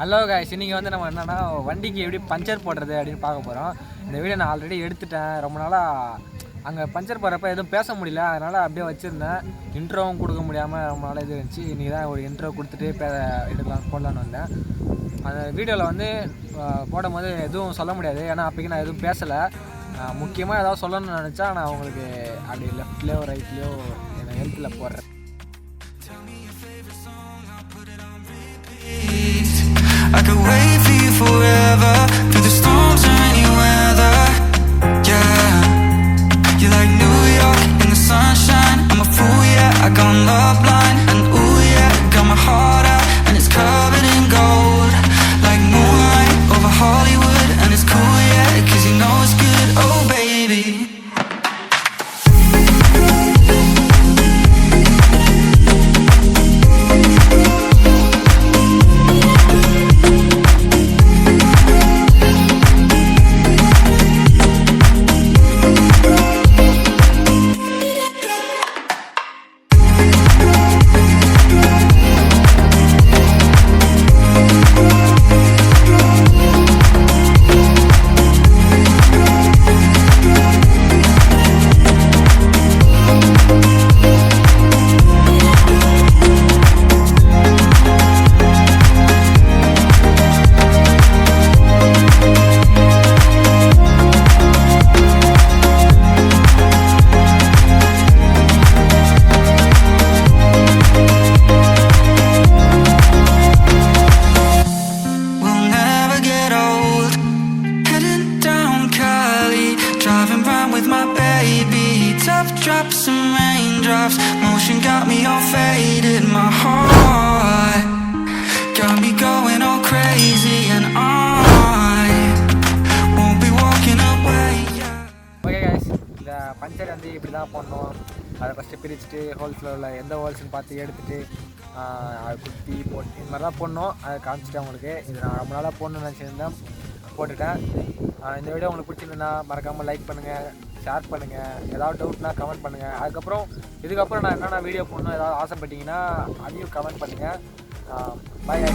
Hello guys, இன்றைக்கி வந்து நம்ம என்னென்னா வண்டிக்கு எப்படி பஞ்சர் போடுறது அப்படின்னு பார்க்க போகிறோம். இந்த வீடியோ நான் ஆல்ரெடி எடுத்துட்டேன். ரொம்ப நாளாக அங்கே பஞ்சர் போடுறப்ப எதுவும் பேச முடியல, அதனால் அப்படியே வச்சுருந்தேன். இன்ட்ரோவும் கொடுக்க முடியாமல் ரொம்ப நாளாக இது இருந்துச்சு. இன்றைக்கி தான் ஒரு இன்ட்ரோ கொடுத்துட்டு போடலான்னு வந்தேன். அந்த வீடியோவில் வந்து போடும்போது எதுவும் சொல்ல முடியாது, ஏன்னா அப்போக்கி நான் எதுவும் பேசலை. முக்கியமாக ஏதாவது சொல்லணும்னு நினச்சா நான் உங்களுக்கு அப்படி லெஃப்ட்லேயோ ரைட்லேயோ என்னை ஹெல்த்தில் போடுறேன். I could wait for you forever, through the storms or any weather. Yeah, you're like New York in the sunshine. I'm a fool, yeah, I got love blind. And ooh, yeah, got my heart out, and it's covered in gold. Like moonlight over Hollywood, and it's cool, yeah, 'cause you know it's good, oh baby. Drops and raindrops, motion got me all faded. My heart got me going all crazy, and I won't be walking away. Okay guys, இந்த puncture வந்து இப்படி தான் போடணும். அதை first பிரிச்சுட்டு ஹோல்ஸில் உள்ள எந்த ஹோல்ஸ்ன்னு பார்த்து எடுத்துகிட்டு அதை குத்தி போட்டு இந்த மாதிரி தான் போடணும். அதை காமிச்சிட்டேன் உங்களுக்கு. இது நான் ரொம்ப நாளாக போடணும்னு நினச்சிருந்தேன், போட்டுட்டேன். இந்த வீடியோ உங்களுக்கு பிடிச்சிருந்தா மறக்காமல் லைக் பண்ணுங்கள், ஷேர் பண்ணுங்கள். ஏதாவது டவுட்னா கமெண்ட் பண்ணுங்கள். இதுக்கப்புறம் நான் என்னென்ன வீடியோ போடணும் ஏதாவது ஆசைப்பட்டீங்கன்னா அதையும் கமெண்ட் பண்ணுங்கள். பாய்.